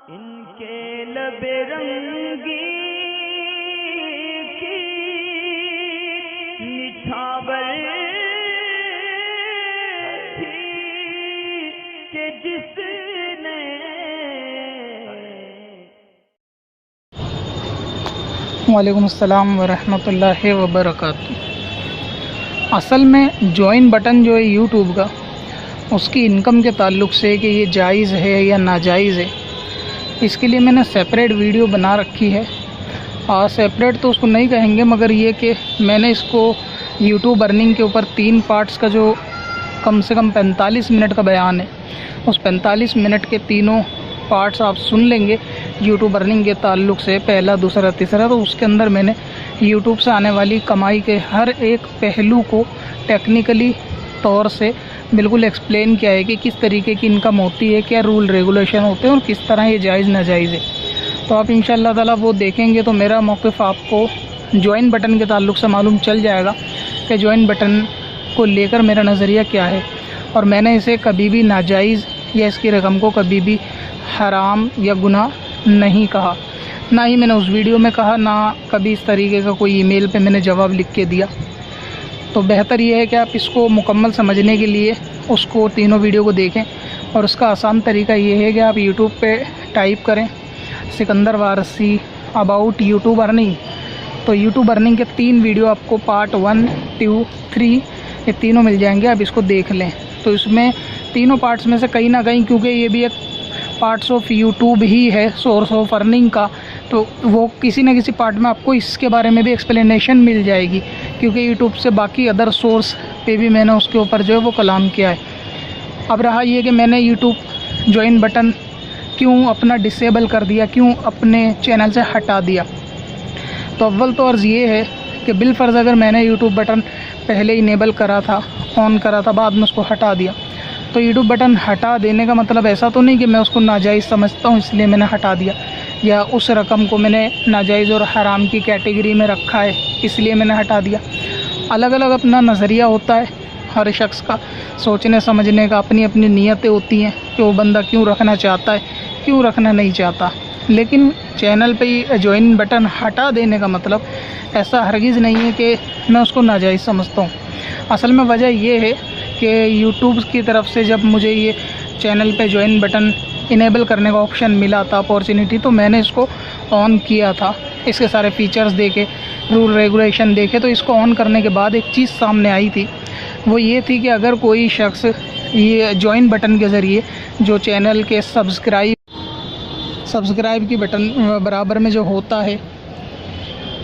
इनके लबे रंगी की निछावर थी कि जिसने वालेकुम अस्सलाम वरहमतुल्लाहि वबरकातुहू। असल में जॉइन बटन जो है यूट्यूब का, उसकी इनकम के ताल्लुक़ से कि ये जायज़ है या नाजायज़ है, इसके लिए मैंने सेपरेट वीडियो बना रखी है। सेपरेट तो उसको नहीं कहेंगे, मगर ये कि मैंने इसको यूट्यूब अर्निंग के ऊपर 3 पार्ट्स का जो कम से कम 45 मिनट का बयान है, उस 45 मिनट के तीनों पार्ट्स आप सुन लेंगे यूट्यूब अर्निंग के ताल्लुक़ से, पहला, दूसरा, तीसरा। तो उसके अंदर मैंने यूट्यूब से आने वाली कमाई के हर एक पहलू को टेक्निकली तौर से बिल्कुल एक्सप्लेन किया है कि किस तरीके की इनकम होती है, क्या रूल रेगुलेशन होते हैं और किस तरह ये जायज़ नाजायज़ है। तो आप इंशाअल्लाह ताला वो देखेंगे तो मेरा मौक़िफ़ आपको जॉइन बटन के ताल्लुक़ से मालूम चल जाएगा कि जॉइन बटन को लेकर मेरा नज़रिया क्या है। और मैंने इसे कभी भी नाजायज़ या इसकी रकम को कभी भी हराम या गुनाह नहीं कहा, ना ही मैंने उस वीडियो में कहा, ना कभी इस तरीके का कोई ईमेल पे मैंने जवाब लिख के दिया। तो बेहतर ये है कि आप इसको मुकम्मल समझने के लिए उसको तीनों वीडियो को देखें। और उसका आसान तरीका ये है कि आप यूट्यूब पे टाइप करें Sikandar Warsi about YouTube earning, तो यूट्यूब अर्निंग के 3 वीडियो आपको पार्ट 1, 2, 3 ये तीनों मिल जाएंगे। आप इसको देख लें। तो इसमें तीनों पार्ट्स में से कहीं ना कहीं, क्योंकि ये भी एक पार्ट्स ऑफ यूट्यूब ही है, सोर्स ऑफ अर्निंग का, तो वो किसी न किसी पार्ट में आपको इसके बारे में भी एक्सप्लेनेशन मिल जाएगी, क्योंकि यूट्यूब से बाकी अदर सोर्स पे भी मैंने उसके ऊपर जो है वो कलाम किया है। अब रहा ये कि मैंने यूट्यूब ज्वाइन बटन क्यों अपना डिसेबल कर दिया, क्यों अपने चैनल से हटा दिया। तो अव्वल तो अर्ज़ ये है कि बिलफ़र्ज़ अगर मैंने यूट्यूब बटन पहले इनेबल करा था, ऑन करा था, बाद में उसको हटा दिया, तो यूट्यूब बटन हटा देने का मतलब ऐसा तो नहीं कि मैं उसको नाजायज़ समझता हूँ इसलिए मैंने हटा दिया, या उस रकम को मैंने नाजायज़ और हराम की कैटेगरी में रखा है इसलिए मैंने हटा दिया। अलग अलग अपना नज़रिया होता है हर शख्स का, सोचने समझने का, अपनी अपनी नीयतें होती हैं कि वो बंदा क्यों रखना चाहता है, क्यों रखना नहीं चाहता। लेकिन चैनल पे ही ज्वाइन बटन हटा देने का मतलब ऐसा हरगिज़ नहीं है कि मैं उसको नाजायज़ समझता हूँ। असल में वजह ये है कि यूट्यूब की तरफ से जब मुझे ये चैनल पे ज्वाइन बटन इनेबल करने का ऑप्शन मिला था, अपॉर्चुनिटी, तो मैंने इसको ऑन किया था। इसके सारे फीचर्स देखे, रूल रेगुलेशन देखे, तो इसको ऑन करने के बाद एक चीज़ सामने आई थी, वो ये थी कि अगर कोई शख्स ये ज्वाइन बटन के ज़रिए जो चैनल के सब्सक्राइब की बटन बराबर में जो होता है,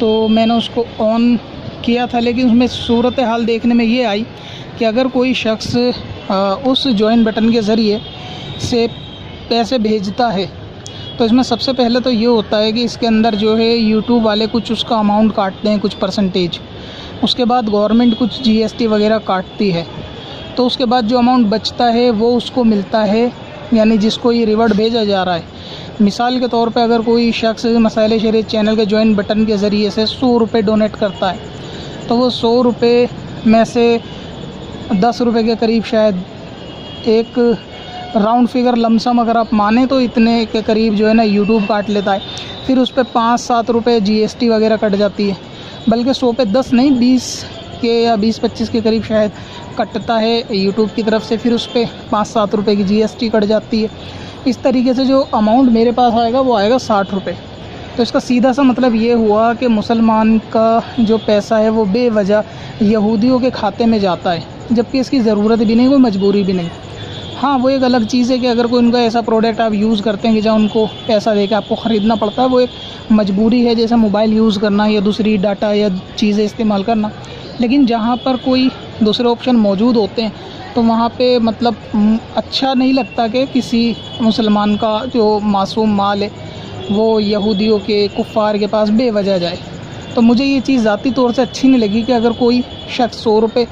तो मैंने उसको ऑन किया था। लेकिन उसमें सूरत हाल देखने में ये आई कि अगर कोई शख्स उस ज्वाइन बटन के ज़रिए से पैसे भेजता है, तो इसमें सबसे पहले तो ये होता है कि इसके अंदर जो है यूट्यूब वाले कुछ उसका अमाउंट काटते हैं, कुछ परसेंटेज। उसके बाद गवर्नमेंट कुछ GST वगैरह काटती है। तो उसके बाद जो अमाउंट बचता है वो उसको मिलता है, यानी जिसको ये रिवॉर्ड भेजा जा रहा है। मिसाल के तौर पे अगर कोई शख्स मसाइल शरीयत चैनल के ज्वाइन बटन के ज़रिए से 100 रुपये डोनेट करता है, तो वो 100 रुपये में से 10 रुपये के करीब, शायद एक राउंड फिगर लमसम अगर आप माने तो इतने के करीब जो है ना यूट्यूब काट लेता है। फिर उस पर 5-7 रुपये GST वगैरह कट जाती है, बल्कि 100 पे 10 नहीं 20 के या 20-25 के करीब शायद कटता है यूट्यूब की तरफ से। फिर उस पर 5-7 रुपये की GST कट जाती है। इस तरीके से जो अमाउंट मेरे पास आएगा वो आएगा 60 रुपये। तो इसका सीधा सा मतलब ये हुआ कि मुसलमान का जो पैसा है वो बेवजह यहूदियों के खाते में जाता है, जबकि इसकी ज़रूरत भी नहीं, कोई मजबूरी भी नहीं। हाँ, वो एक अलग चीज़ है कि अगर कोई उनका ऐसा प्रोडक्ट आप यूज़ करते हैं कि जहाँ उनको पैसा दे के आपको ख़रीदना पड़ता है, वो एक मजबूरी है, जैसे मोबाइल यूज़ करना या दूसरी डाटा या चीज़ें इस्तेमाल करना। लेकिन जहाँ पर कोई दूसरे ऑप्शन मौजूद होते हैं तो वहाँ पे मतलब अच्छा नहीं लगता कि किसी मुसलमान का जो मासूम माल है वो यहूदियों के, कुफ़ार के पास बेवजह जाए। तो मुझे ये चीज़ ज़ाती तौर से अच्छी नहीं लगी कि अगर कोई शख्स 100 रुपये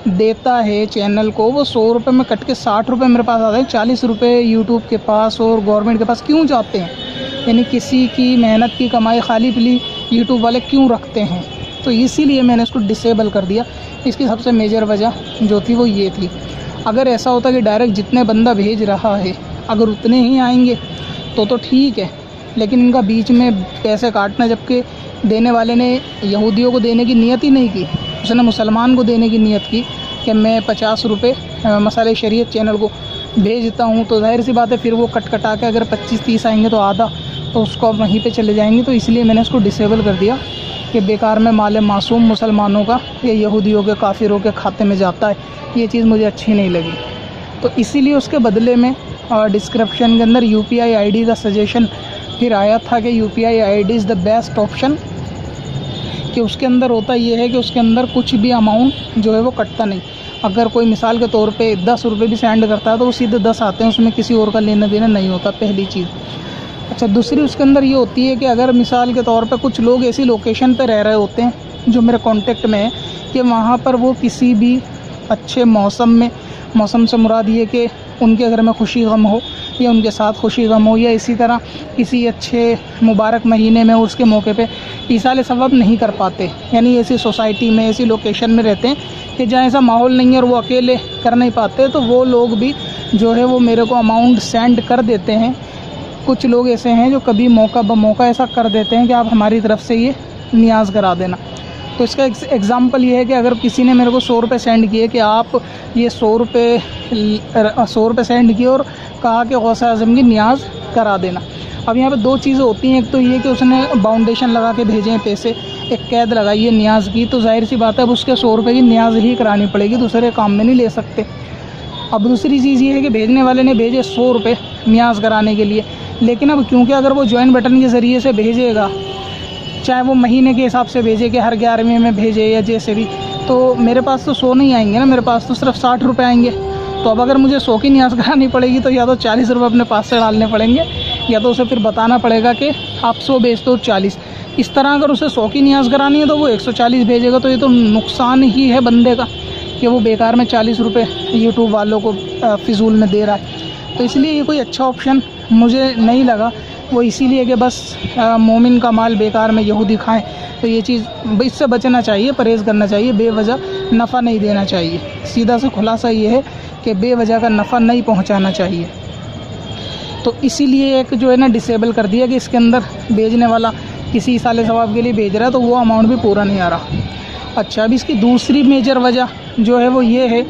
देता है चैनल को, वो 100 रुपये में कट के 60 रुपये मेरे पास आते हैं, 40 रुपये यूट्यूब के पास और गवर्नमेंट के पास क्यों जाते हैं? यानी किसी की मेहनत की कमाई खाली पीली यूट्यूब वाले क्यों रखते हैं? तो इसीलिए मैंने इसको डिसेबल कर दिया। इसकी सबसे मेजर वजह जो थी वो ये थी। अगर ऐसा होता कि डायरेक्ट जितने बंदा भेज रहा है अगर उतने ही आएंगे तो ठीक है, लेकिन इनका बीच में पैसे काटना, जबकि देने वाले ने यहूदियों को देने की नियत ही नहीं की, उसने मुसलमान को देने की नियत की कि मैं 50 रुपये मसाले शरीयत चैनल को भेजता हूँ। तो जाहिर सी बात है फिर वो कट कटा के अगर 25-30 आएंगे तो आधा तो उसको अब वहीं पे चले जाएंगे। तो इसलिए मैंने इसको डिसेबल कर दिया कि बेकार में माल मासूम मुसलमानों का या यहूदियों के काफिरों के खाते में जाता है, ये चीज़ मुझे अच्छी नहीं लगी। तो इसीलिए उसके बदले में डिस्क्रिप्शन के अंदर UPI ID का सजेशन फिर आया था कि UPI ID is the best option, कि उसके अंदर होता ये है कि उसके अंदर कुछ भी अमाउंट जो है वो कटता नहीं। अगर कोई मिसाल के तौर पे 10 रुपये भी सेंड करता है तो वो सीधे 10 आते हैं, उसमें किसी और का लेना देना नहीं होता, पहली चीज़। अच्छा, दूसरी उसके अंदर ये होती है कि अगर मिसाल के तौर पे कुछ लोग ऐसी लोकेशन पे रह रहे होते हैं जो मेरे कांटेक्ट में है कि वहाँ पर वो किसी भी अच्छे मौसम में, मौसम से मुराद ये कि उनके घर में खुशी गम हो या उनके साथ खुशी गम हो, या इसी तरह किसी अच्छे मुबारक महीने में उसके मौके पे ईसाल सवाब नहीं कर पाते, यानी ऐसी सोसाइटी में, ऐसी लोकेशन में रहते हैं कि जहाँ ऐसा माहौल नहीं है और वो अकेले कर नहीं पाते, तो वो लोग भी जो है वो मेरे को अमाउंट सेंड कर देते हैं। कुछ लोग ऐसे हैं जो कभी मौका ब मौका ऐसा कर देते हैं कि आप हमारी तरफ से ये नियाज़ करा देना। तो इसका एग्ज़ाम्पल ये है कि अगर किसी ने मेरे को 100 रुपये सेंड किए कि आप ये 100 रुपये सेंड किए और कहा कि गौसे आज़म की नियाज़ करा देना। अब यहाँ पे दो चीज़ें होती हैं, एक तो ये कि उसने बाउंडेशन लगा के भेजे हैं पैसे, एक कैद लगाई है नियाज़ की, तो जाहिर सी बात है अब उसके 100 रुपये की नियाज़ ही करानी पड़ेगी, दूसरे काम में नहीं ले सकते। अब दूसरी चीज़ ये है कि भेजने वाले ने भेजे 100 रुपये नियाज़ कराने के लिए, लेकिन अब क्योंकि अगर वो ज्वाइन बटन के ज़रिए से भेजेगा, चाहे वो महीने के हिसाब से भेजे कि हर 11वें में भेजे या जैसे भी, तो मेरे पास तो 100 नहीं आएंगे ना, मेरे पास तो सिर्फ 60 रुपये आएंगे। तो अब अगर मुझे 100 की नियाज़ करानी पड़ेगी तो या तो 40 रुपये अपने पास से डालने पड़ेंगे, या तो उसे फिर बताना पड़ेगा कि आप 100 भेज दो 40। इस तरह अगर उसे 100 की नियाज़ करानी है तो वो 140 भेजेगा, तो ये तो नुकसान ही है बंदे का कि वो बेकार में 40 रुपये यूट्यूब वालों को फिजूल में दे रहा है। तो इसलिए ये कोई अच्छा ऑप्शन मुझे नहीं लगा, वो इसीलिए कि बस मोमिन का माल बेकार में यहूदी खाएं। तो ये चीज़ इससे बचना चाहिए, परहेज़ करना चाहिए, बेवजह नफ़ा नहीं देना चाहिए। सीधा सा खुलासा ये है कि बेवजह का नफ़ा नहीं पहुंचाना चाहिए। तो इसीलिए एक जो है ना डिसेबल कर दिया कि इसके अंदर भेजने वाला किसी साले सवाब के लिए भेज रहा है तो वो अमाउंट भी पूरा नहीं आ रहा। अच्छा, अब इसकी दूसरी मेजर वजह जो है वो ये है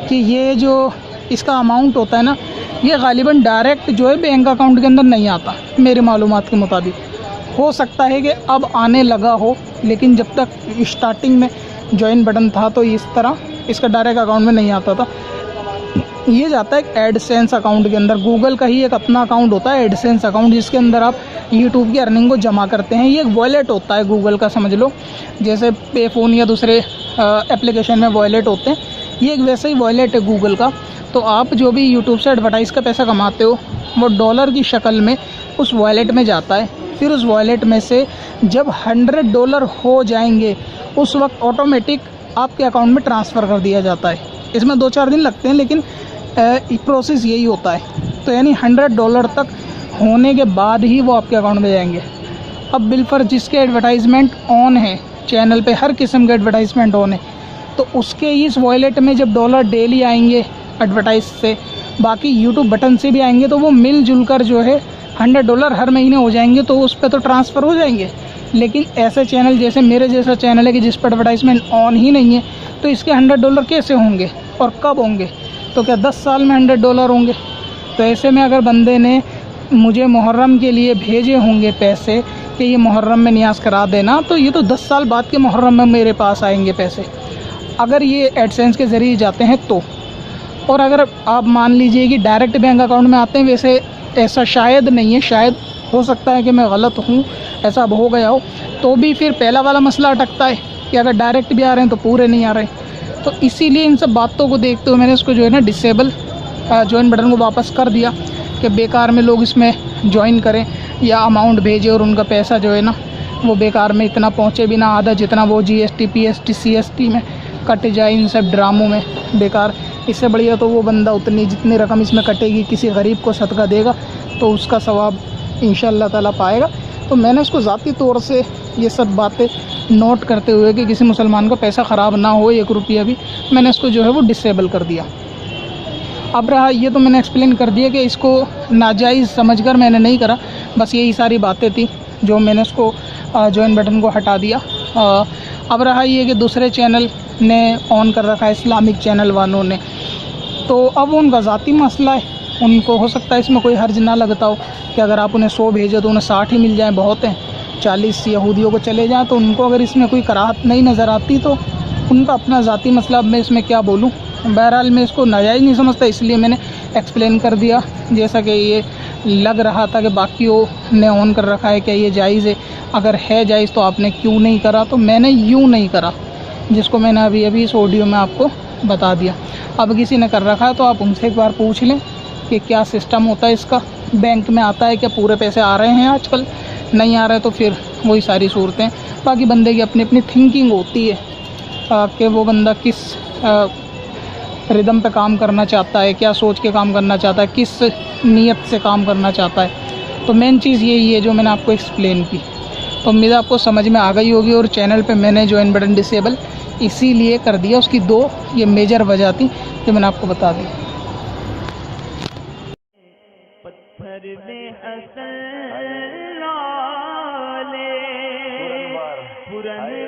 कि ये जो इसका अमाउंट होता है ना, ये गालिबन डायरेक्ट जो है बैंक अकाउंट के अंदर नहीं आता मेरे मालूमात के मुताबिक। हो सकता है कि अब आने लगा हो, लेकिन जब तक स्टार्टिंग में ज्वाइन बटन था तो इस तरह इसका डायरेक्ट अकाउंट में नहीं आता था। ये जाता है एडसेंस अकाउंट के अंदर। गूगल का ही एक अपना अकाउंट होता है एडसेंस अकाउंट, जिसके अंदर आप यूट्यूब की अर्निंग को जमा करते हैं। ये एक वॉलेट होता है गूगल का, समझ लो जैसे पे फ़ोन या दूसरे एप्लीकेशन में वॉलेट होते हैं, ये एक वैसे ही वॉलेट है गूगल का। तो आप जो भी यूट्यूब से एडवर्टाइज़ का पैसा कमाते हो वो डॉलर की शक्ल में उस वॉलेट में जाता है। फिर उस वॉलेट में से जब $100 हो जाएंगे उस वक्त ऑटोमेटिक आपके अकाउंट में ट्रांसफ़र कर दिया जाता है। इसमें 2-4 दिन लगते हैं, लेकिन प्रोसेस यही होता है। तो यानी $100 तक होने के बाद ही वो आपके अकाउंट में जाएंगे। अब बिलफर जिसके एडवर्टाइजमेंट ऑन है चैनल पे, हर किस्म के एडवर्टाइजमेंट ऑन है, तो उसके इस वॉलेट में जब डॉलर डेली आएंगे एडवर्टाइज से, बाकी यूट्यूब बटन से भी आएंगे, तो वो मिलजुल कर जो है $100 हर महीने हो जाएंगे, तो उस पर तो ट्रांसफ़र हो जाएंगे। लेकिन ऐसे चैनल जैसे मेरे जैसा चैनल है कि जिस पर एडवर्टाइजमेंट ऑन ही नहीं है, तो इसके $100 कैसे होंगे और कब होंगे? तो क्या 10 साल में $100 होंगे? तो ऐसे में अगर बंदे ने मुझे मुहर्रम के लिए भेजे होंगे पैसे कि ये मुहर्रम में नियाज़ करा देना, तो ये तो 10 साल बाद के मुहर्रम में मेरे पास आएंगे पैसे, अगर ये एडसेंस के ज़रिए जाते हैं तो। और अगर आप मान लीजिए कि डायरेक्ट बैंक अकाउंट में आते हैं, वैसे ऐसा शायद नहीं है, शायद हो सकता है कि मैं गलत हूँ, ऐसा अब हो गया हो, तो भी फिर पहला वाला मसला अटकता है कि अगर डायरेक्ट भी आ रहे हैं तो पूरे नहीं आ रहे। तो इसीलिए इन सब बातों को देखते हुए मैंने इसको जो है ना डिसेबल ज्वाइन बटन को वापस कर दिया कि बेकार में लोग इसमें ज्वाइन करें या अमाउंट भेजें और उनका पैसा जो है ना वो बेकार में इतना पहुँचे भी ना, आधा जितना वो GST PST CST में कट जाए, इन सब ड्रामों में बेकार। इससे बढ़िया तो वो बंदा उतनी जितनी रकम इसमें कटेगी किसी गरीब को सदका देगा तो उसका सवाब इंशाअल्लाह ताला पाएगा। तो मैंने उसको ज़ाती तौर से ये सब बातें नोट करते हुए कि किसी मुसलमान का पैसा ख़राब ना हो 1 रुपया भी, मैंने इसको जो है वो डिसेबल कर दिया। अब रहा ये तो मैंने एक्सप्लेन कर दिया कि इसको नाजायज़ समझकर मैंने नहीं करा, बस यही सारी बातें थी जो मैंने उसको ज्वाइन बटन को हटा दिया। अब रहा ये कि दूसरे चैनल ने ऑन कर रखा है, इस्लामिक चैनल वालों ने, तो अब उनका ज़ाती मसला है, उनको हो सकता है इसमें कोई हर्ज ना लगता हो कि अगर आप उन्हें 100 भेजो तो उन्हें 60 ही मिल जाए, बहुत हैं। 40 यहूदियों को चले जाएँ तो उनको अगर इसमें कोई कराहत नहीं नज़र आती तो उनका अपना ज़ाती मसला। अब मैं इसमें क्या बोलूँ, बहरहाल मैं इसको नाजायज़ नहीं समझता, इसलिए मैंने एक्सप्लेन कर दिया। जैसा कि ये लग रहा था कि बाकियों ने ऑन कर रखा है, क्या ये जायज़ है? अगर है जायज़ तो आपने क्यों नहीं करा? तो मैंने यूँ नहीं करा, जिसको मैंने अभी अभी इस ऑडियो में आपको बता दिया। अब किसी ने कर रखा है तो आप उनसे एक बार पूछ लें कि क्या सिस्टम होता है इसका, बैंक में आता है क्या, पूरे पैसे आ रहे हैं आजकल, नहीं आ रहे तो फिर वही सारी सूरतें। बाकी बंदे की अपनी अपनी थिंकिंग होती है कि वो बंदा किस रिदम पे काम करना चाहता है, क्या सोच के काम करना चाहता है, किस नीयत से काम करना चाहता है। तो मेन चीज़ यही है जो मैंने आपको एक्सप्लेन की, तो उम्मीद आपको समझ में आ गई होगी। और चैनल पे मैंने ज्वाइन बटन डिसेबल इसीलिए कर दिया, उसकी 2 ये मेजर वजह थी जो मैंने आपको बता दी। पत्थर में असल लाले पुरन